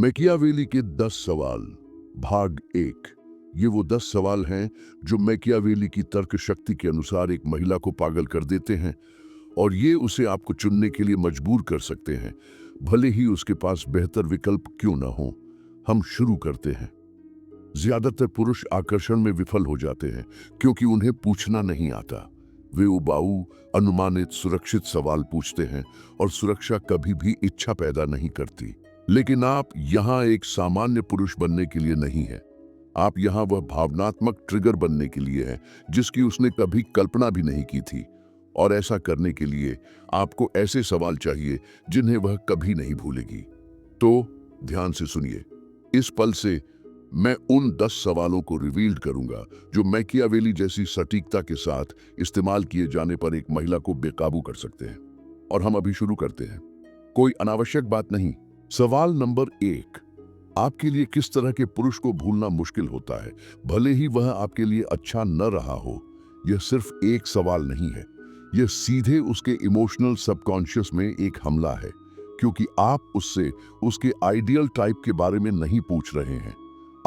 Machiavelli के 10 सवाल, भाग 1। ये वो 10 सवाल हैं जो मैकियावेली की तर्क शक्ति के अनुसार एक महिला को पागल कर देते हैं और ये उसे आपको चुनने के लिए मजबूर कर सकते हैं, भले ही उसके पास बेहतर विकल्प क्यों ना हो। हम शुरू करते हैं। ज्यादातर पुरुष आकर्षण में विफल हो जाते हैं क्योंकि उन्हें पूछना नहीं आता। वे उबाऊ, अनुमानित, सुरक्षित सवाल पूछते हैं और सुरक्षा कभी भी इच्छा पैदा नहीं करती। लेकिन आप यहाँ एक सामान्य पुरुष बनने के लिए नहीं है। आप यहाँ वह भावनात्मक ट्रिगर बनने के लिए हैं जिसकी उसने कभी कल्पना भी नहीं की थी। और ऐसा करने के लिए आपको ऐसे सवाल चाहिए जिन्हें वह कभी नहीं भूलेगी। तो ध्यान से सुनिए। इस पल से मैं उन 10 सवालों को रिवील्ड करूंगा जो मैकियावेली जैसी सटीकता के साथ इस्तेमाल किए जाने पर एक महिला को बेकाबू कर सकते हैं। और हम अभी शुरू करते हैं। कोई अनावश्यक बात नहीं। सवाल नंबर 1। आपके लिए किस तरह के पुरुष को भूलना मुश्किल होता है, भले ही वह आपके लिए अच्छा न रहा हो? यह सिर्फ एक सवाल नहीं है, यह सीधे उसके इमोशनल सबकॉन्शियस में एक हमला है, क्योंकि आप उससे उसके आइडियल टाइप के बारे में नहीं पूछ रहे हैं।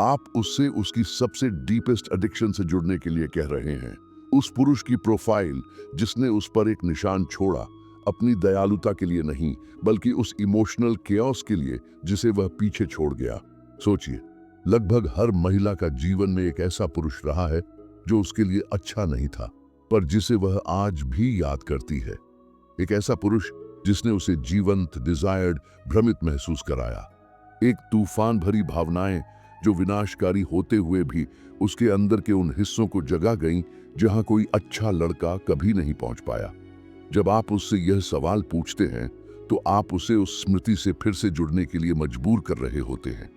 आप उससे उसकी सबसे डीपेस्ट एडिक्शन से जुड़ने के लिए कह रहे हैं। उस पुरुष की प्रोफाइल जिसने उस पर एक निशान छोड़ा, अपनी दयालुता के लिए नहीं, बल्कि उस इमोशनल केओस के लिए जिसे वह पीछे छोड़ गया। सोचिए, लगभग हर महिला का जीवन में एक ऐसा पुरुष रहा है जो उसके लिए अच्छा नहीं था, पर जिसे वह आज भी याद करती है। एक ऐसा पुरुष जिसने उसे जीवंत, डिजायर्ड, भ्रमित महसूस कराया। एक तूफान भरी भावनाएं जो विनाशकारी होते हुए भी उसके अंदर के उन हिस्सों को जगा गईं जहां कोई अच्छा लड़का कभी नहीं पहुंच पाया। जब आप उससे यह सवाल पूछते हैं तो आप उसे उस स्मृति से फिर से जुड़ने के लिए मजबूर कर रहे होते हैं।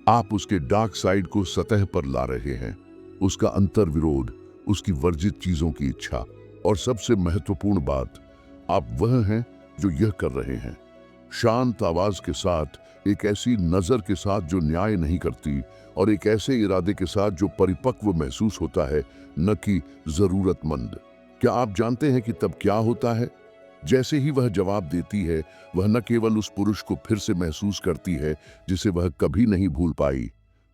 आप उसके डार्क साइड को सतह पर ला रहे हैं, उसका अंतर्विरोध, उसकी वर्जित चीजों की इच्छा। और सबसे महत्वपूर्ण बात, आप वह हैं जो यह कर रहे हैं, शांत आवाज के साथ, एक ऐसी नजर के साथ जो न्याय नहीं करती, और एक ऐसे इरादे के साथ जो परिपक्व महसूस होता है, न कि जरूरतमंद। क्या आप जानते हैं कि तब क्या होता है? जैसे ही वह जवाब देती है, वह न केवल उस पुरुष को फिर से महसूस करती है जिसे वह कभी नहीं भूल पाई,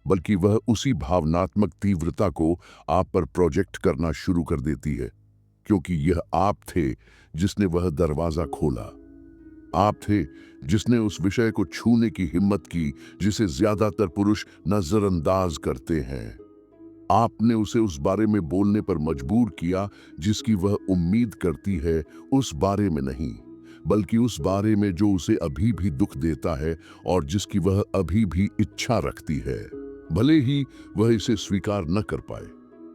बल्कि वह उसी भावनात्मक तीव्रता को आप पर प्रोजेक्ट करना शुरू कर देती है, क्योंकि यह आप थे जिसने वह दरवाजा खोला। आप थे जिसने उस विषय को छूने की हिम्मत की जिसे ज्यादातर पुरुष नजरअंदाज करते हैं। आपने उसे उस बारे में बोलने पर मजबूर किया जिसकी वह उम्मीद करती है, उस बारे में नहीं, बल्कि उस बारे में जो उसे अभी भी दुख देता है और जिसकी वह अभी भी इच्छा रखती है, भले ही वह इसे स्वीकार न कर पाए।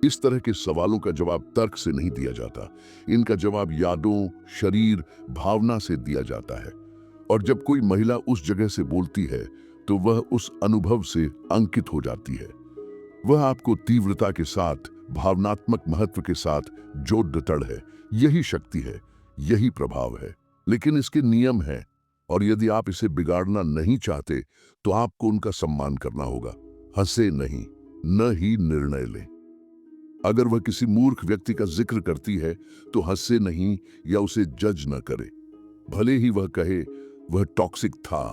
इस तरह के सवालों का जवाब तर्क से नहीं दिया जाता। इनका जवाब यादों, शरीर, भावना से दिया जाता है। और जब कोई महिला उस जगह से बोलती है तो वह उस अनुभव से अंकित हो जाती है। वह आपको तीव्रता के साथ, भावनात्मक महत्व के साथ जोड़ देता है। यही शक्ति है, यही प्रभाव है। लेकिन इसके नियम हैं, और यदि आप इसे बिगाड़ना नहीं चाहते तो आपको उनका सम्मान करना होगा। हंसे नहीं, न ही निर्णय लें। अगर वह किसी मूर्ख व्यक्ति का जिक्र करती है तो हंसे नहीं या उसे जज न करे। भले ही वह कहे वह टॉक्सिक था,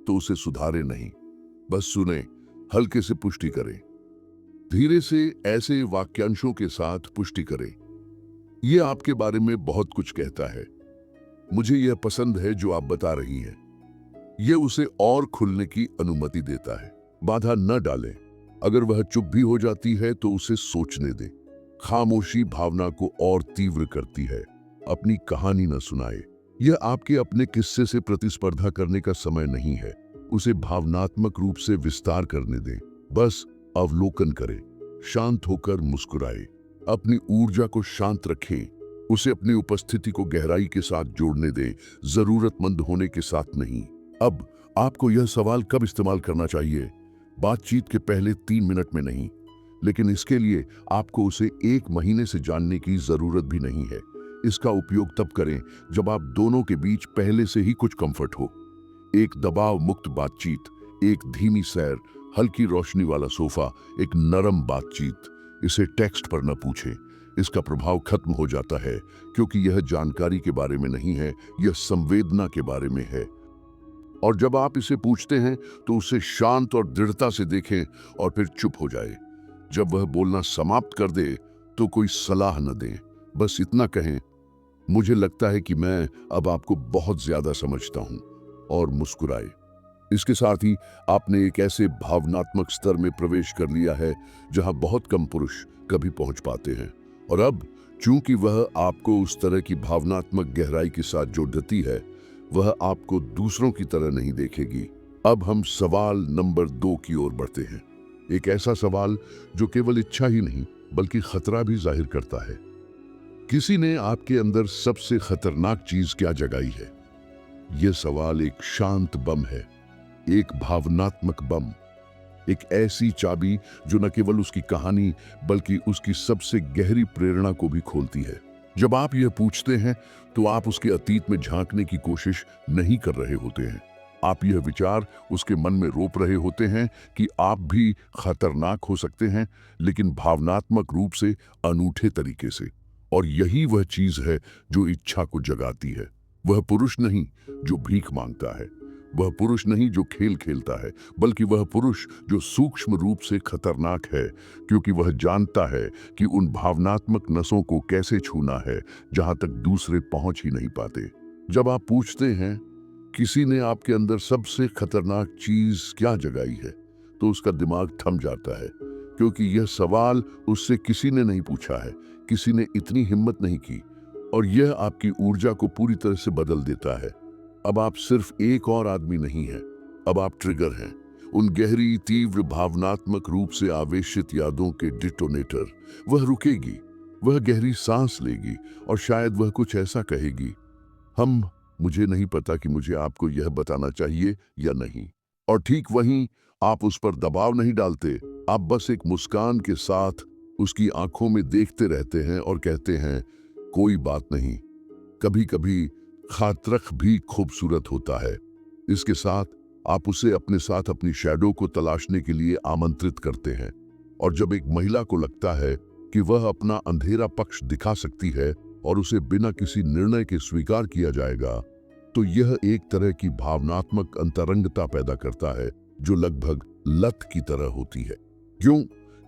तो उसे सुधारे नहीं, बस सुने, हल्के से पुष्टि करें। धीरे से ऐसे वाक्यांशों के साथ पुष्टि करें, यह आपके बारे में बहुत कुछ कहता है। मुझे यह पसंद है जो आप बता रही हैं। यह उसे और खुलने की अनुमति देता है। बाधा न डालें। अगर वह चुप भी हो जाती है तो उसे सोचने दें। खामोशी भावना को और तीव्र करती है। अपनी कहानी न सुनाए। यह आपके अपने किस्से से प्रतिस्पर्धा करने का समय नहीं है। उसे भावनात्मक रूप से विस्तार करने दें। बस अवलोकन करें, शांत होकर मुस्कुराए, अपनी ऊर्जा को शांत रखें। उसे अपनी उपस्थिति को गहराई के साथ जोड़ने दें, जरूरतमंद होने के साथ नहीं। अब आपको यह सवाल कब इस्तेमाल करना चाहिए? बातचीत के पहले 3 मिनट में नहीं, लेकिन इसके लिए आपको उसे 1 महीने से जानने की जरूरत भी नहीं है। इसका उपयोग तब करें जब आप दोनों के बीच पहले से ही कुछ कंफर्ट हो। एक दबाव मुक्त बातचीत, एक धीमी सैर, हल्की रोशनी वाला सोफा, एक नरम बातचीत। इसे टेक्स्ट पर न पूछें, इसका प्रभाव खत्म हो जाता है, क्योंकि यह जानकारी के बारे में नहीं है, यह संवेदना के बारे में है। और जब आप इसे पूछते हैं तो उसे शांत और दृढ़ता से देखें और फिर चुप हो जाए। जब वह बोलना समाप्त कर दे तो कोई सलाह न दें, बस इतना कहें, मुझे लगता है कि मैं अब आपको बहुत ज्यादा समझता हूं, और मुस्कुराए। इसके साथ ही आपने एक ऐसे भावनात्मक स्तर में प्रवेश कर लिया है जहां बहुत कम पुरुष कभी पहुंच पाते हैं। और अब चूंकि वह आपको उस तरह की भावनात्मक गहराई के साथ जोड़ती है, वह आपको दूसरों की तरह नहीं देखेगी। अब हम सवाल नंबर 2 की ओर बढ़ते हैं। एक ऐसा सवाल जो केवल इच्छा ही नहीं बल्कि खतरा भी जाहिर करता है। किसी ने आपके अंदर सबसे खतरनाक चीज क्या जगाई है? यह सवाल एक शांत बम है, एक भावनात्मक बम, एक ऐसी चाबी जो न केवल उसकी कहानी बल्कि उसकी सबसे गहरी प्रेरणा को भी खोलती है। जब आप यह पूछते हैं तो आप उसके अतीत में झांकने की कोशिश नहीं कर रहे होते हैं। आप यह विचार उसके मन में रोप रहे होते हैं कि आप भी खतरनाक हो सकते हैं, लेकिन भावनात्मक रूप से अनूठे तरीके से। और यही वह चीज है जो इच्छा को जगाती है। वह पुरुष नहीं जो भीख मांगता है, वह पुरुष नहीं जो खेल खेलता है, बल्कि वह पुरुष जो सूक्ष्म रूप से खतरनाक है, क्योंकि वह जानता है कि उन भावनात्मक नसों को कैसे छूना है जहां तक दूसरे पहुंच ही नहीं पाते। जब आप पूछते हैं किसी ने आपके अंदर सबसे खतरनाक चीज क्या जगाई है, तो उसका दिमाग थम जाता है, क्योंकि यह सवाल उससे किसी ने नहीं पूछा है, किसी ने इतनी हिम्मत नहीं की, और यह आपकी ऊर्जा को पूरी तरह से बदल देता है। अब आप सिर्फ एक और आदमी नहीं हैं, अब आप ट्रिगर हैं, उन गहरी तीव्र भावनात्मक रूप से आवेशित यादों के डिटोनेटर। वह रुकेगी, वह गहरी सांस लेगी, और शायद वह कुछ ऐसा कहेगी, मुझे नहीं पता कि मुझे आपको यह बताना चाहिए या नहीं। और ठीक वहीं आप उस पर दबाव नहीं डालते, आप बस एक मुस्कान के साथ उसकी आंखों में देखते रहते हैं और कहते हैं, कोई बात नहीं, कभी कभी खातरख भी खूबसूरत होता है। इसके साथ आप उसे अपने साथ अपनी शैडो को तलाशने के लिए आमंत्रित करते हैं। और जब एक महिला को लगता है कि वह अपना अंधेरा पक्ष दिखा सकती है और उसे बिना किसी निर्णय के स्वीकार किया जाएगा, तो यह एक तरह की भावनात्मक अंतरंगता पैदा करता है जो लगभग लत की तरह होती है। क्यों?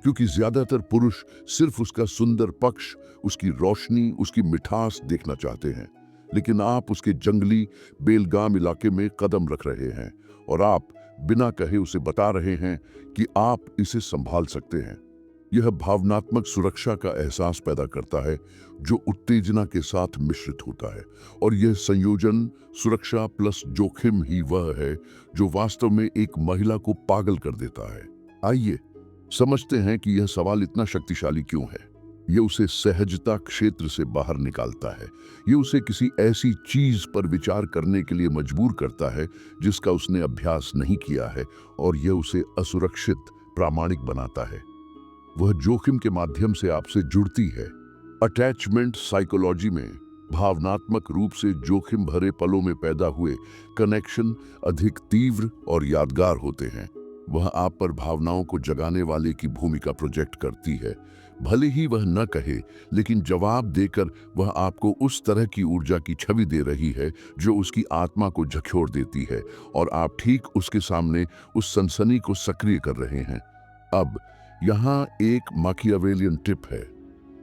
क्योंकि ज्यादातर पुरुष सिर्फ उसका सुंदर पक्ष, उसकी रोशनी, उसकी मिठास देखना चाहते हैं, लेकिन आप उसके जंगली बेलगाम इलाके में कदम रख रहे हैं और आप बिना कहे उसे बता रहे हैं कि आप इसे संभाल सकते हैं। यह भावनात्मक सुरक्षा का एहसास पैदा करता है जो उत्तेजना के साथ मिश्रित होता है, और यह संयोजन सुरक्षा प्लस जोखिम ही वह है जो वास्तव में एक महिला को पागल कर देता है। आइए समझते हैं कि यह सवाल इतना शक्तिशाली क्यों है। यह उसे सहजता क्षेत्र से बाहर निकालता है, यह उसे किसी ऐसी चीज पर विचार करने के लिए मजबूर करता है जिसका उसने अभ्यास नहीं किया है, और यह उसे असुरक्षित प्रामाणिक बनाता है। वह जोखिम के माध्यम से आपसे जुड़ती है। अटैचमेंट साइकोलॉजी में भावनात्मक रूप से जोखिम भरे पलों में पैदा हुए कनेक्शन अधिक तीव्र और यादगार होते हैं। वह आप पर भावनाओं को जगाने वाले की भूमिका प्रोजेक्ट करती है। भले ही वह न कहे, लेकिन जवाब देकर वह आपको उस तरह की ऊर्जा की छवि दे रही है जो उसकी आत्मा को झकझोर देती है, और आप ठीक उसके सामने उस सनसनी को सक्रिय कर रहे हैं। अब यहाँ एक माकियावेलियन टिप है।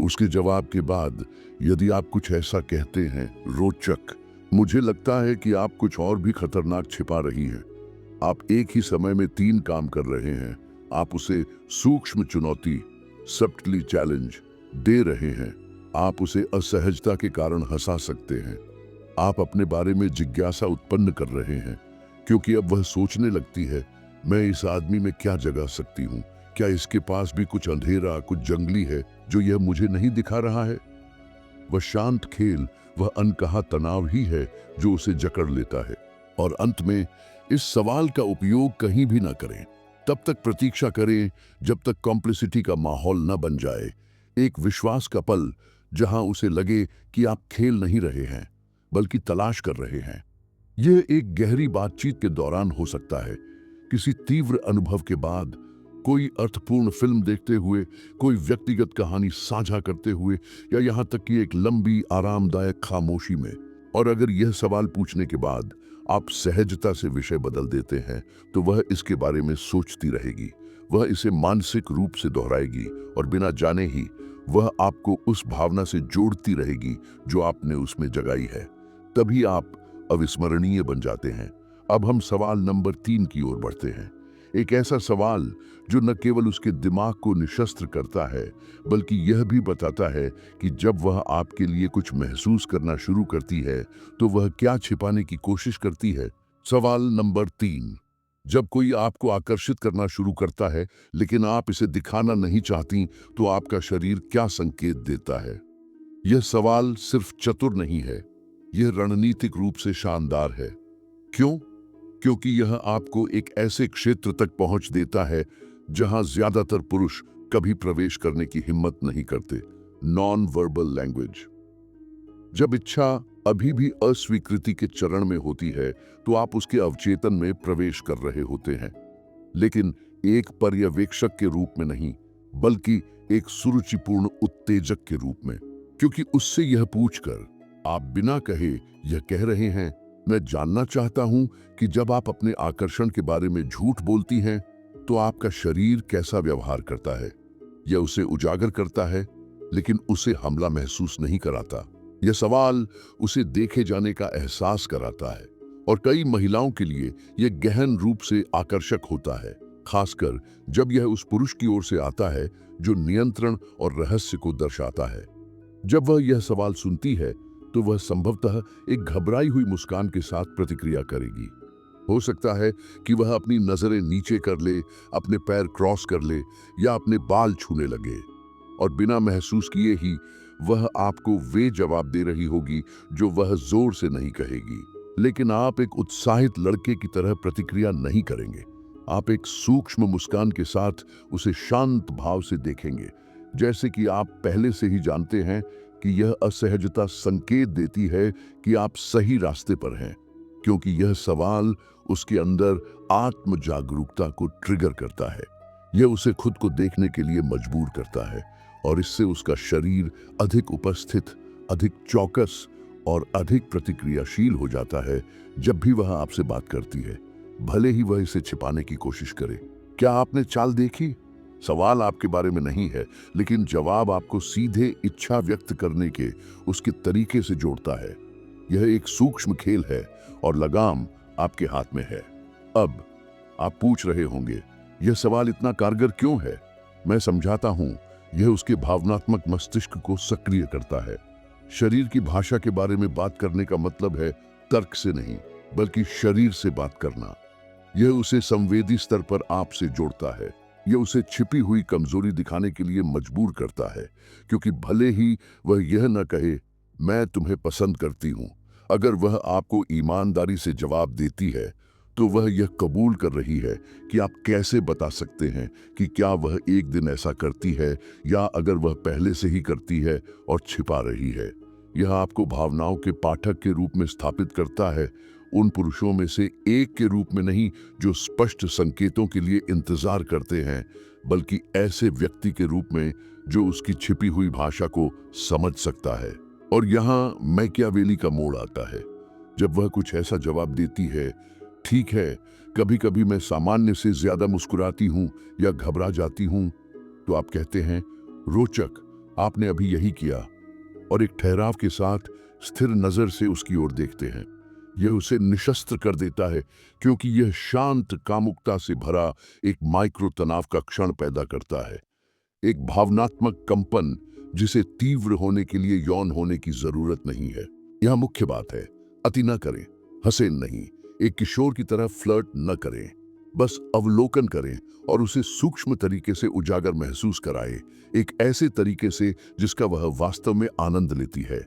उसके जवाब के बाद यदि आप कुछ ऐसा कहते हैं, रोचक, मुझे लगता है कि आप कुछ और भी खतरनाक छिपा रही हैं। आप एक ही समय में 3 काम कर रहे हैं। आप उसे सूक्ष्म चुनौती, सब्टली चैलेंज दे रहे हैं। आप उसे असहजता के कारण हंसा सकते हैं। आप अपने बारे में जिज्ञासा उत्पन्न कर रहे हैं, क्योंकि अब वह सोचने लगती है, मैं इस आदमी में क्या जगा सकती हूँ? क्या इसके पास भी कुछ अंधेरा, कुछ जंगली है जो यह मुझे नहीं दिखा रहा है? वह शांत खेल, वह अनकहा तनाव ही है जो उसे जकड़ लेता है। और अंत में इस सवाल का उपयोग कहीं भी ना करें। तब तक प्रतीक्षा करें जब तक कॉम्प्लिसिटी का माहौल न बन जाए, एक विश्वास का पल जहां उसे लगे कि आप खेल नहीं रहे हैं बल्कि तलाश कर रहे हैं। यह एक गहरी बातचीत के दौरान हो सकता है, किसी तीव्र अनुभव के बाद, कोई अर्थपूर्ण फिल्म देखते हुए, कोई व्यक्तिगत कहानी साझा करते हुए, या यहाँ तक कि एक लंबी आरामदायक खामोशी में। और अगर यह सवाल पूछने के बाद आप सहजता से विषय बदल देते हैं तो वह इसके बारे में सोचती रहेगी। वह इसे मानसिक रूप से दोहराएगी और बिना जाने ही वह आपको उस भावना से जोड़ती रहेगी जो आपने उसमें जगाई है। तभी आप अविस्मरणीय बन जाते हैं। अब हम सवाल नंबर 3 की ओर बढ़ते हैं। एक ऐसा सवाल जो न केवल उसके दिमाग को निशस्त्र करता है बल्कि यह भी बताता है कि जब वह आपके लिए कुछ महसूस करना शुरू करती है तो वह क्या छिपाने की कोशिश करती है। सवाल नंबर 3, जब कोई आपको आकर्षित करना शुरू करता है लेकिन आप इसे दिखाना नहीं चाहती तो आपका शरीर क्या संकेत देता है। यह सवाल सिर्फ चतुर नहीं है, यह रणनीतिक रूप से शानदार है। क्यों? क्योंकि यह आपको एक ऐसे क्षेत्र तक पहुंच देता है जहां ज्यादातर पुरुष कभी प्रवेश करने की हिम्मत नहीं करते। Non verbal language. जब इच्छा अभी भी अस्वीकृति के चरण में होती है तो आप उसके अवचेतन में प्रवेश कर रहे होते हैं, लेकिन एक पर्यवेक्षक के रूप में नहीं बल्कि एक सुरुचिपूर्ण उत्तेजक के रूप में। क्योंकि उससे यह पूछकर आप बिना कहे यह कह रहे हैं, मैं जानना चाहता हूं कि जब आप अपने आकर्षण के बारे में झूठ बोलती हैं तो आपका शरीर कैसा व्यवहार करता है। यह उसे उजागर करता है लेकिन उसे हमला महसूस नहीं कराता। यह सवाल उसे देखे जाने का एहसास कराता है और कई महिलाओं के लिए यह गहन रूप से आकर्षक होता है, खासकर जब यह उस पुरुष की ओर से आता है जो नियंत्रण और रहस्य को दर्शाता है। जब वह यह सवाल सुनती है तो वह संभवतः एक घबराई हुई मुस्कान के साथ प्रतिक्रिया करेगी। हो सकता है कि वह अपनी नजरें नीचे कर ले, अपने पैर क्रॉस कर ले या अपने बाल छूने लगे, और बिना महसूस किए ही वह आपको वे जवाब दे रही होगी जो वह जोर से नहीं कहेगी। लेकिन आप एक उत्साहित लड़के की तरह प्रतिक्रिया नहीं करेंगे। आप एक सूक्ष्म मुस्कान के साथ उसे शांत भाव से देखेंगे, जैसे कि आप पहले से ही जानते हैं कि यह असहजता संकेत देती है कि आप सही रास्ते पर हैं, क्योंकि यह सवाल उसके अंदर आत्म जागरूकता को ट्रिगर करता है। यह उसे खुद को देखने के लिए मजबूर करता है और इससे उसका शरीर अधिक उपस्थित, अधिक चौकस और अधिक प्रतिक्रियाशील हो जाता है जब भी वह आपसे बात करती है, भले ही वह इसे छिपाने की कोशिश करे। क्या आपने चाल देखी? सवाल आपके बारे में नहीं है, लेकिन जवाब आपको सीधे इच्छा व्यक्त करने के उसके तरीके से जोड़ता है। यह एक सूक्ष्म खेल है और लगाम आपके हाथ में है। अब आप पूछ रहे होंगे, यह सवाल इतना कारगर क्यों है? मैं समझाता हूं। यह उसके भावनात्मक मस्तिष्क को सक्रिय करता है। शरीर की भाषा के बारे में बात करने का मतलब है तर्क से नहीं, बल्कि शरीर से बात करना। यह उसे संवेदी स्तर पर आपसे जोड़ता है। यह उसे छिपी हुई कमजोरी दिखाने के लिए मजबूर करता है, क्योंकि भले ही वह यह न कहे, मैं तुम्हें पसंद करती हूं, अगर वह आपको ईमानदारी से जवाब देती है तो वह यह कबूल कर रही है कि आप कैसे बता सकते हैं कि क्या वह एक दिन ऐसा करती है या अगर वह पहले से ही करती है और छिपा रही है। यह आपको भावनाओं के पाठक के रूप में स्थापित करता है, उन पुरुषों में से एक के रूप में नहीं जो स्पष्ट संकेतों के लिए इंतजार करते हैं, बल्कि ऐसे व्यक्ति के रूप में जो उसकी छिपी हुई भाषा को समझ सकता है। और यहाँ मैकियावेली का मोड़ आता है, जब वह कुछ ऐसा जवाब देती है, ठीक है, कभी कभी मैं सामान्य से ज्यादा मुस्कुराती हूं या घबरा जाती हूं, तो आप कहते हैं, रोचक, आपने अभी यही किया, और एक ठहराव के साथ स्थिर नजर से उसकी ओर देखते हैं। यह उसे निशस्त्र कर देता है, क्योंकि यह शांत कामुकता से भरा एक माइक्रो तनाव का क्षण पैदा करता है, एक भावनात्मक कंपन जिसे तीव्र होने के लिए यौन होने की जरूरत नहीं है। यह मुख्य बात है, अति न करें, हंसे नहीं, एक किशोर की तरह फ्लर्ट न करें, बस अवलोकन करें और उसे सूक्ष्म तरीके से उजागर महसूस कराएं, एक ऐसे तरीके से जिसका वह वास्तव में आनंद लेती है।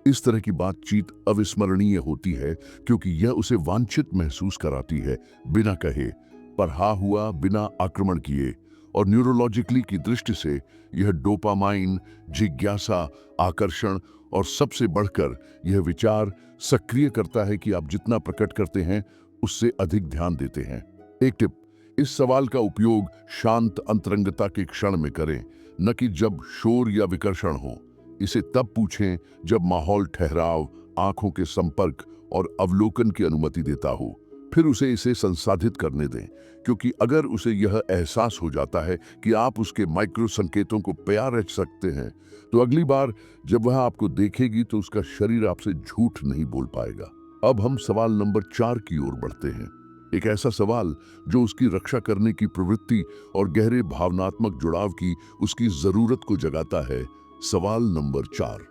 इस तरह की बातचीत अविस्मरणीय होती है क्योंकि यह उसे वांछित महसूस कराती है, बिना कहे, पढ़ा हुआ, बिना आक्रमण किए। और न्यूरोलॉजिकली की दृष्टि से यह डोपामाइन, जिज्ञासा, आकर्षण और सबसे बढ़कर यह विचार सक्रिय करता है कि आप जितना प्रकट करते हैं उससे अधिक ध्यान देते हैं। एक टिप, इस सवाल का उपयोग शांत अंतरंगता के क्षण में करें, न कि जब शोर या विकर्षण हो। इसे तब पूछें जब माहौल ठहराव, आंखों के संपर्क और अवलोकन की अनुमति देता हो, फिर उसे इसे संसाधित करने दें, क्योंकि अगर उसे यह एहसास हो जाता है कि आप उसके माइक्रो संकेतों को प्यार रच सकते हैं, तो अगली बार जब वह आपको देखेगी तो उसका शरीर आपसे झूठ नहीं बोल पाएगा। अब हम सवाल नंबर 4 की ओर बढ़ते हैं। एक ऐसा सवाल जो उसकी रक्षा करने की प्रवृत्ति और गहरे भावनात्मक जुड़ाव की उसकी जरूरत को जगाता है। सवाल नंबर 4,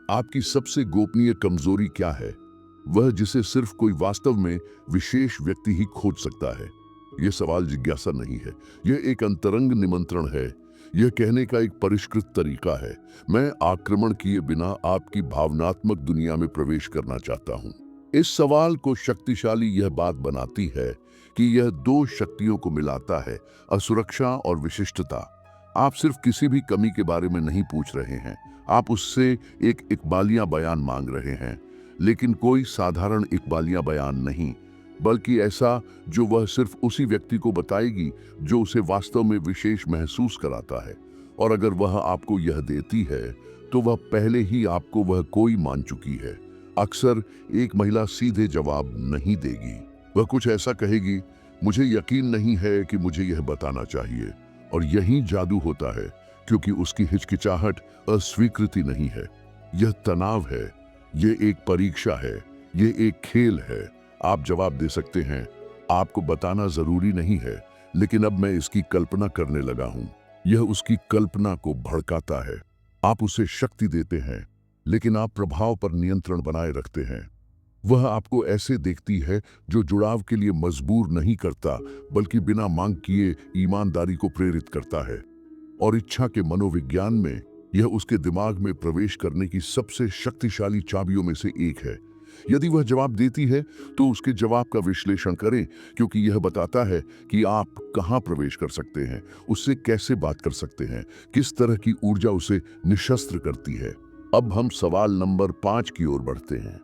आपकी सबसे गोपनीय कमजोरी क्या है? वह जिसे सिर्फ कोई वास्तव में विशेष व्यक्ति ही खोज सकता है। यह सवाल जिज्ञासा नहीं है, यह एक अंतरंग निमंत्रण है। यह कहने का एक परिष्कृत तरीका है, मैं आक्रमण किए बिना आपकी भावनात्मक दुनिया में प्रवेश करना चाहता हूं। इस सवाल को शक्तिशाली यह बात बनाती है कि यह दो शक्तियों को मिलाता है, असुरक्षा और विशिष्टता। आप सिर्फ किसी भी कमी के बारे में नहीं पूछ रहे हैं, आप उससे एक इकबालिया बयान मांग रहे हैं, लेकिन कोई साधारण इकबालिया बयान नहीं, बल्कि ऐसा जो वह सिर्फ उसी व्यक्ति को बताएगी जो उसे वास्तव में विशेष महसूस कराता है। और अगर वह आपको यह देती है तो वह पहले ही आपको वह कोई मान चुकी है। अक्सर एक महिला सीधे जवाब नहीं देगी, वह कुछ ऐसा कहेगी, मुझे यकीन नहीं है कि मुझे यह बताना चाहिए। और यही जादू होता है, क्योंकि उसकी हिचकिचाहट अस्वीकृति नहीं है, यह तनाव है, यह एक परीक्षा है, यह एक खेल है। आप जवाब दे सकते हैं, आपको बताना जरूरी नहीं है, लेकिन अब मैं इसकी कल्पना करने लगा हूं। यह उसकी कल्पना को भड़काता है। आप उसे शक्ति देते हैं, लेकिन आप प्रभाव पर नियंत्रण बनाए रखते हैं। वह आपको ऐसे देखती है जो जुड़ाव के लिए मजबूर नहीं करता, बल्कि बिना मांग किए ईमानदारी को प्रेरित करता है। और इच्छा के मनोविज्ञान में यह उसके दिमाग में प्रवेश करने की सबसे शक्तिशाली चाबियों में से एक है। यदि वह जवाब देती है तो उसके जवाब का विश्लेषण करें, क्योंकि यह बताता है कि आप कहां प्रवेश कर सकते हैं, उससे कैसे बात कर सकते हैं, किस तरह की ऊर्जा उसे निशस्त्र करती है। अब हम सवाल नंबर 5 की ओर बढ़ते हैं।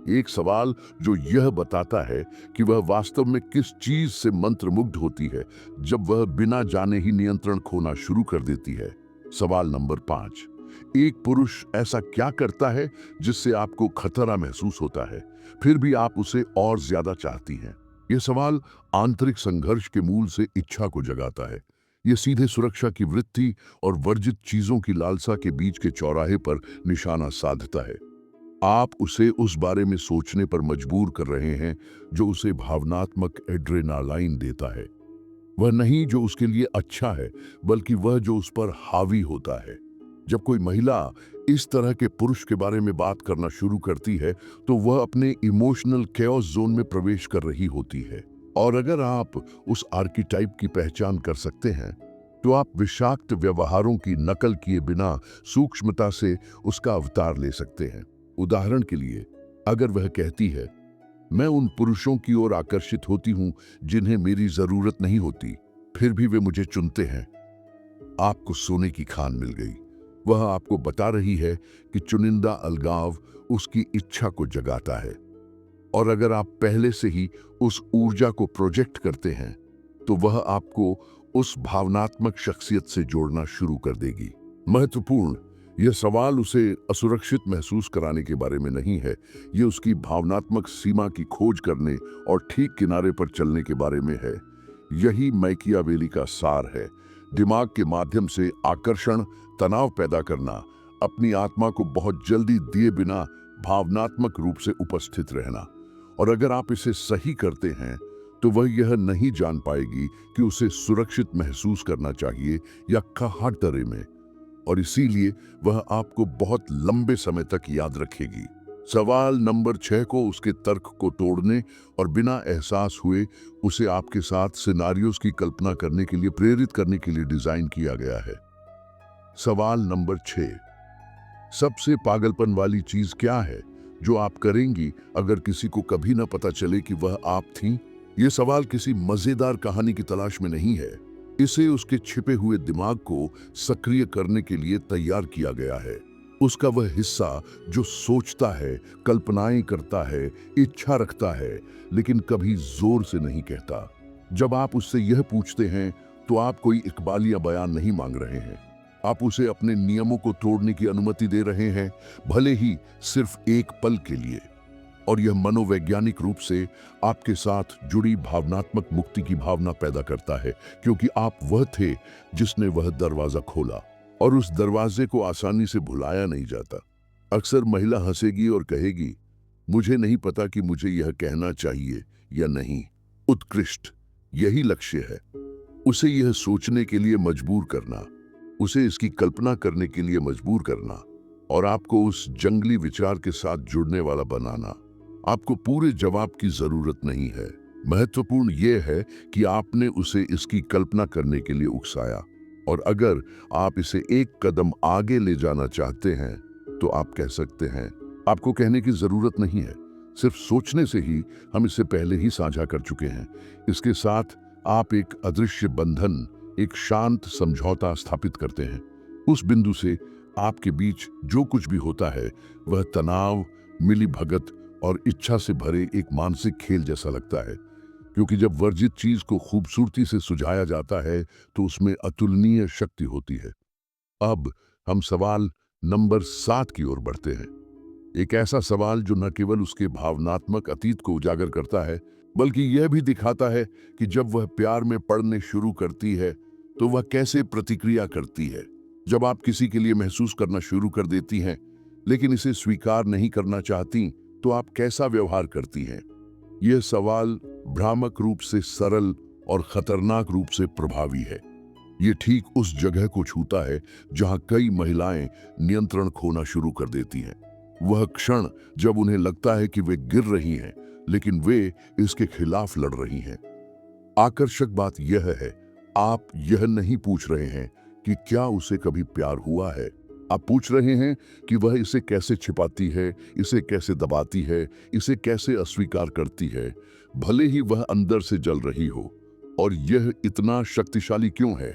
एक सवाल जो यह बताता है कि वह वास्तव में किस चीज से मंत्रमुग्ध होती है जब वह बिना जाने ही नियंत्रण खोना शुरू कर देती है। सवाल नंबर 5, एक पुरुष ऐसा क्या करता है जिससे आपको खतरा महसूस होता है, फिर भी आप उसे और ज्यादा चाहती हैं? यह सवाल आंतरिक संघर्ष के मूल से इच्छा को जगाता है। यह सीधे सुरक्षा की वृत्ति और वर्जित चीजों की लालसा के बीच के चौराहे पर निशाना साधता है। आप उसे उस बारे में सोचने पर मजबूर कर रहे हैं जो उसे भावनात्मक एड्रेनालाइन देता है। वह नहीं जो उसके लिए अच्छा है, बल्कि वह जो उस पर हावी होता है। जब कोई महिला इस तरह के पुरुष के बारे में बात करना शुरू करती है तो वह अपने इमोशनल कैओस जोन में प्रवेश कर रही होती है। और अगर आप उस आर्किटाइप की पहचान कर सकते हैं तो आप विषाक्त व्यवहारों की नकल किए बिना सूक्ष्मता से उसका अवतार ले सकते हैं। उदाहरण के लिए, अगर वह कहती है, मैं उन पुरुषों की ओर आकर्षित होती हूं जिन्हें मेरी जरूरत नहीं होती, फिर भी वे मुझे चुनते हैं, आपको सोने की खान मिल गई। वह आपको बता रही है कि चुनिंदा अलगाव उसकी इच्छा को जगाता है। और अगर आप पहले से ही उस ऊर्जा को प्रोजेक्ट करते हैं तो वह आपको उस भावनात्मक शख्सियत से जोड़ना शुरू कर देगी। महत्वपूर्ण, यह सवाल उसे असुरक्षित महसूस कराने के बारे में नहीं है, यह उसकी भावनात्मक सीमा की खोज करने और ठीक किनारे पर चलने के बारे में है। यही मैकियावेली का सार है, दिमाग के माध्यम से आकर्षण, तनाव पैदा करना, अपनी आत्मा को बहुत जल्दी दिए बिना भावनात्मक रूप से उपस्थित रहना। और अगर आप इसे सही करते हैं तो वह यह नहीं जान पाएगी कि उसे सुरक्षित महसूस करना चाहिए या खहाटरे में, और इसीलिए वह आपको बहुत लंबे समय तक याद रखेगी। सवाल नंबर 6 को उसके तर्क को तोड़ने और बिना एहसास हुए उसे आपके साथ सिनारियोस की कल्पना करने के लिए प्रेरित करने के लिए डिजाइन किया गया है। सवाल नंबर 6, सबसे पागलपन वाली चीज क्या है जो आप करेंगी अगर किसी को कभी न पता चले कि वह आप थीं? यह सवाल किसी मजेदार कहानी की तलाश में नहीं है, इसे उसके छिपे हुए दिमाग को सक्रिय करने के लिए तैयार किया गया है। उसका वह हिस्सा जो सोचता है, कल्पनाएं करता है, इच्छा रखता है, लेकिन कभी जोर से नहीं कहता। जब आप उससे यह पूछते हैं तो आप कोई इकबालिया बयान नहीं मांग रहे हैं, आप उसे अपने नियमों को तोड़ने की अनुमति दे रहे हैं, भले ही सिर्फ एक पल के लिए। और यह मनोवैज्ञानिक रूप से आपके साथ जुड़ी भावनात्मक मुक्ति की भावना पैदा करता है, क्योंकि आप वह थे जिसने वह दरवाजा खोला और उस दरवाजे को आसानी से भुलाया नहीं जाता। अक्सर महिला हंसेगी और कहेगी, मुझे नहीं पता कि मुझे यह कहना चाहिए या नहीं। उत्कृष्ट, यही लक्ष्य है। उसे यह सोचने के लिए मजबूर करना, उसे इसकी कल्पना करने के लिए मजबूर करना और आपको उस जंगली विचार के साथ जुड़ने वाला बनाना। आपको पूरे जवाब की जरूरत नहीं है। महत्वपूर्ण यह है कि आपने उसे इसकी कल्पना करने के लिए उकसाया, और अगर आप इसे एक कदम आगे ले जाना चाहते हैं तो आप कह सकते हैं। आपको कहने की जरूरत नहीं है, सिर्फ सोचने से ही हम इससे पहले ही साझा कर चुके हैं। इसके साथ आप एक अदृश्य बंधन, एक शांत समझौता स्थापित करते हैं। उस बिंदु से आपके बीच जो कुछ भी होता है वह तनाव, मिलीभगत और इच्छा से भरे एक मानसिक खेल जैसा लगता है, क्योंकि जब वर्जित चीज को खूबसूरती से सुझाया जाता है तो उसमें अतुलनीय शक्ति होती है। अब हम सवाल नंबर 7 की ओर बढ़ते हैं। एक ऐसा सवाल जो न केवल उसके भावनात्मक अतीत को उजागर करता है, बल्कि यह भी दिखाता है कि जब वह प्यार में पड़ने शुरू करती है तो वह कैसे प्रतिक्रिया करती है। जब आप किसी के लिए महसूस करना शुरू कर देती हैं लेकिन इसे स्वीकार नहीं करना चाहती, तो आप कैसा व्यवहार करती हैं? यह सवाल भ्रामक रूप से सरल और खतरनाक रूप से प्रभावी है। ये ठीक उस जगह को छूता है जहां कई महिलाएं नियंत्रण खोना शुरू कर देती हैं। वह क्षण जब उन्हें लगता है कि वे गिर रही हैं, लेकिन वे इसके खिलाफ लड़ रही हैं। आकर्षक बात यह है, आप यह नहीं पूछ रहे हैं कि क्या उसे कभी प्यार हुआ है। आप पूछ रहे हैं कि वह इसे कैसे छिपाती है, इसे कैसे दबाती है, इसे कैसे अस्वीकार करती है, भले ही वह अंदर से जल रही हो। और यह इतना शक्तिशाली क्यों है?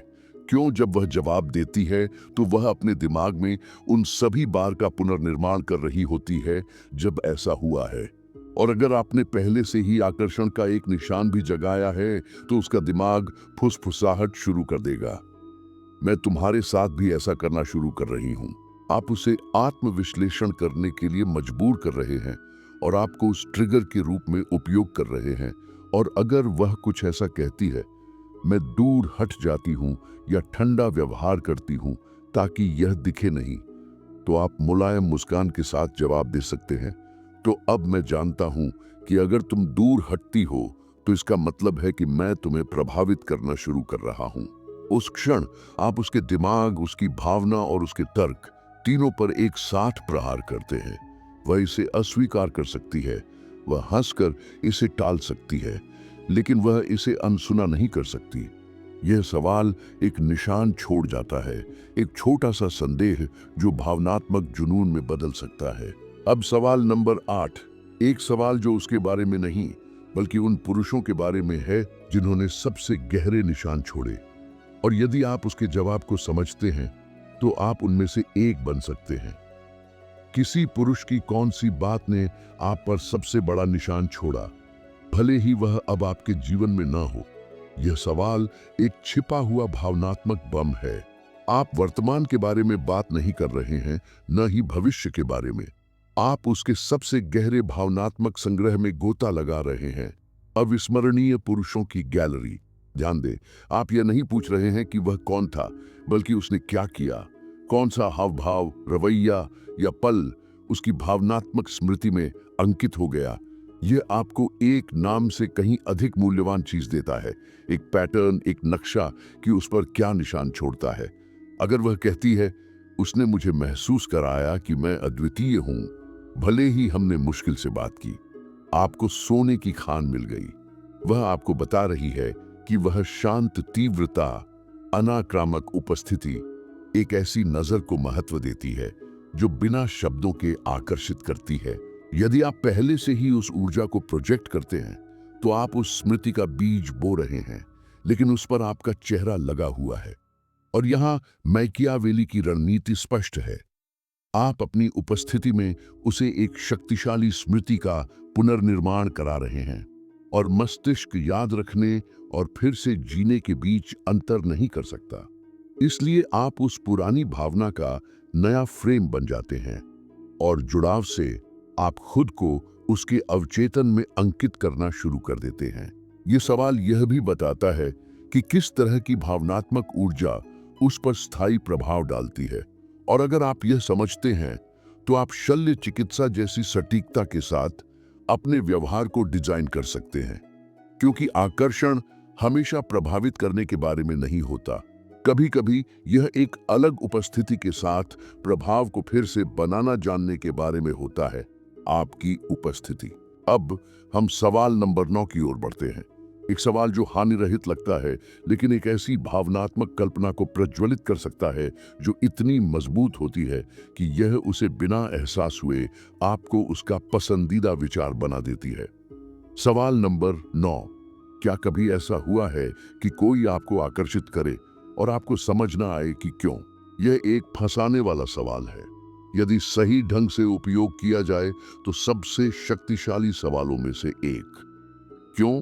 क्यों जब वह जवाब देती है तो वह अपने दिमाग में उन सभी बार का पुनर्निर्माण कर रही होती है जब ऐसा हुआ है। और अगर आपने पहले से ही आकर्षण का एक निशान भी जगाया है तो उसका दिमाग फुसफुसाहट शुरू कर देगा। मैं तुम्हारे साथ भी ऐसा करना शुरू कर रही हूं। आप उसे आत्मविश्लेषण करने के लिए मजबूर कर रहे हैं और आपको उस ट्रिगर के रूप में उपयोग कर रहे हैं। और अगर वह कुछ ऐसा कहती है, मैं दूर हट जाती हूं या ठंडा व्यवहार करती हूं ताकि यह दिखे नहीं, तो आप मुलायम मुस्कान के साथ जवाब दे सकते हैं, तो अब मैं जानता हूं कि अगर तुम दूर हटती हो तो इसका मतलब है कि मैं तुम्हें प्रभावित करना शुरू कर रहा हूं। उस क्षण आप उसके दिमाग, उसकी भावना और उसके तर्क तीनों पर एक साथ प्रहार करते हैं। वह इसे अस्वीकार कर सकती है, वह हंसकर इसे टाल सकती है, लेकिन वह इसे अनसुना नहीं कर सकती। यह सवाल एक निशान छोड़ जाता है, एक छोटा सा संदेह जो भावनात्मक जुनून में बदल सकता है। अब सवाल नंबर 8, एक सवाल जो उसके बारे में नहीं बल्कि उन पुरुषों के बारे में है जिन्होंने सबसे गहरे निशान छोड़े। और यदि आप उसके जवाब को समझते हैं तो आप उनमें से एक बन सकते हैं। किसी पुरुष की कौन सी बात ने आप पर सबसे बड़ा निशान छोड़ा, भले ही वह अब आपके जीवन में ना हो? यह सवाल एक छिपा हुआ भावनात्मक बम है। आप वर्तमान के बारे में बात नहीं कर रहे हैं, न ही भविष्य के बारे में। आप उसके सबसे गहरे भावनात्मक संग्रह में गोता लगा रहे हैं। अविस्मरणीय पुरुषों की गैलरी। ध्यान दें, आप यह नहीं पूछ रहे हैं कि वह कौन था, बल्कि उसने क्या किया, कौन सा हाव भाव, रवैया या पल उसकी भावनात्मक स्मृति में अंकित हो गया। यह आपको एक नाम से कहीं अधिक मूल्यवान चीज देता है, एक पैटर्न, एक नक्शा कि उस पर क्या निशान छोड़ता है। अगर वह कहती है, उसने मुझे महसूस कराया कि मैं अद्वितीय हूं, भले ही हमने मुश्किल से बात की, आपको सोने की खान मिल गई। वह आपको बता रही है कि वह शांत तीव्रता, अनाक्रामक उपस्थिति, एक ऐसी नजर को महत्व देती है जो बिना शब्दों के आकर्षित करती है। यदि आप पहले से ही उस ऊर्जा को प्रोजेक्ट करते हैं तो आप उस स्मृति का बीज बो रहे हैं, लेकिन उस पर आपका चेहरा लगा हुआ है। और यहां मैकियावेली की रणनीति स्पष्ट है। आप अपनी उपस्थिति में उसे एक शक्तिशाली स्मृति का पुनर्निर्माण करा रहे हैं, और मस्तिष्क याद रखने और फिर से जीने के बीच अंतर नहीं कर सकता। इसलिए आप उस पुरानी भावना का नया फ्रेम बन जाते हैं, और जुड़ाव से आप खुद को उसके अवचेतन में अंकित करना शुरू कर देते हैं। ये सवाल यह भी बताता है कि किस तरह की भावनात्मक ऊर्जा उस पर स्थायी प्रभाव डालती है। और अगर आप यह समझते हैं तो आप शल्य चिकित्सा जैसी सटीकता के साथ अपने व्यवहार को डिजाइन कर सकते हैं, क्योंकि आकर्षण हमेशा प्रभावित करने के बारे में नहीं होता। कभी कभी यह एक अलग उपस्थिति के साथ प्रभाव को फिर से बनाना जानने के बारे में होता है, आपकी उपस्थिति। अब हम सवाल नंबर 9 की ओर बढ़ते हैं। एक सवाल जो हानि रहित लगता है, लेकिन एक ऐसी भावनात्मक कल्पना को प्रज्वलित कर सकता है जो इतनी मजबूत होती है कि यह उसे बिना एहसास हुए आपको उसका पसंदीदा विचार बना देती है। सवाल नंबर 9, क्या कभी ऐसा हुआ है कि कोई आपको आकर्षित करे और आपको समझ ना आए कि क्यों? यह एक फंसाने वाला सवाल है। यदि सही ढंग से उपयोग किया जाए तो सबसे शक्तिशाली सवालों में से एक। क्यों?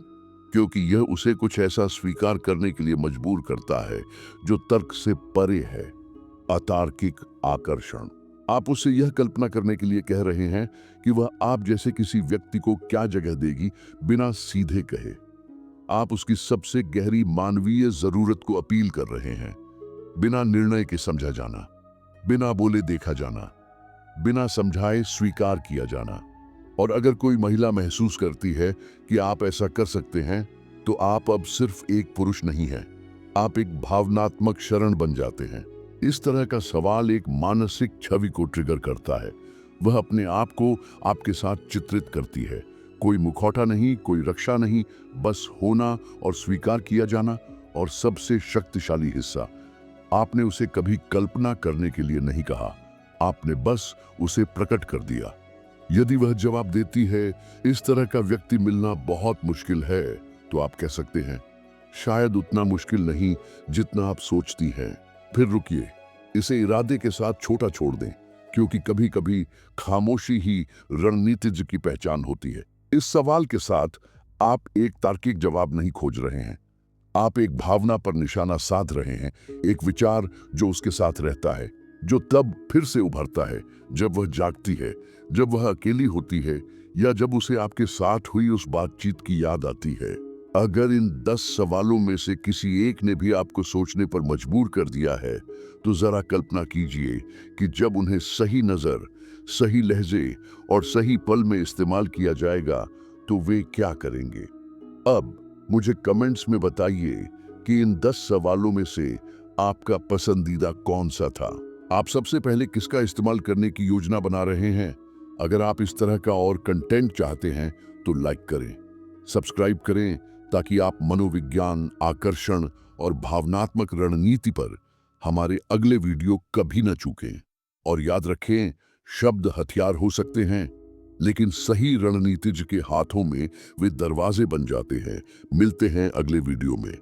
क्योंकि यह उसे कुछ ऐसा स्वीकार करने के लिए मजबूर करता है जो तर्क से परे है। अतार्किक आकर्षण। आप उसे यह कल्पना करने के लिए कह रहे हैं कि वह आप जैसे किसी व्यक्ति को क्या जगह देगी, बिना सीधे कहे। आप उसकी सबसे गहरी मानवीय जरूरत को अपील कर रहे हैं, बिना निर्णय के समझा जाना, बिना बोले देखा जाना, बिना समझाए स्वीकार किया जाना। और अगर कोई महिला महसूस करती है कि आप ऐसा कर सकते हैं, तो आप अब सिर्फ एक पुरुष नहीं हैं, आप एक भावनात्मक शरण बन जाते हैं। इस तरह का सवाल एक मानसिक छवि को ट्रिगर करता है। वह अपने आप को आपके साथ चित्रित करती है। कोई मुखौटा नहीं, कोई रक्षा नहीं, बस होना और स्वीकार किया जाना। और सबसे शक्तिशाली हिस्सा, आपने उसे कभी कल्पना करने के लिए नहीं कहा, आपने बस उसे प्रकट कर दिया। यदि वह जवाब देती है, इस तरह का व्यक्ति मिलना बहुत मुश्किल है, तो आप कह सकते हैं, शायद उतना मुश्किल नहीं जितना आप सोचती हैं। फिर रुकिए, इसे इरादे के साथ छोटा छोड़ दें, क्योंकि कभी कभी खामोशी ही रणनीतिज्ञ की पहचान होती है। इस सवाल के साथ आप एक तार्किक जवाब नहीं खोज रहे हैं, आप एक भावना पर निशाना साध रहे हैं, एक विचार जो उसके साथ रहता है, जो तब फिर से उभरता है जब वह जागती है, जब वह अकेली होती है, या जब उसे आपके साथ हुई उस बातचीत की याद आती है। अगर इन 10 सवालों में से किसी एक ने भी आपको सोचने पर मजबूर कर दिया है, तो जरा कल्पना कीजिए कि जब उन्हें सही नजर, सही लहजे और सही पल में इस्तेमाल किया जाएगा, तो वे क्या करेंगे। अब मुझे कमेंट्स में बताइए कि इन 10 सवालों में से आपका पसंदीदा कौन सा था। आप सबसे पहले किसका इस्तेमाल करने की योजना बना रहे हैं? अगर आप इस तरह का और कंटेंट चाहते हैं तो लाइक करें, सब्सक्राइब करें, ताकि आप मनोविज्ञान, आकर्षण और भावनात्मक रणनीति पर हमारे अगले वीडियो कभी न चूकें। और याद रखें, शब्द हथियार हो सकते हैं, लेकिन सही रणनीतिज्ञ के हाथों में वे दरवाजे बन जाते हैं। मिलते हैं अगले वीडियो में।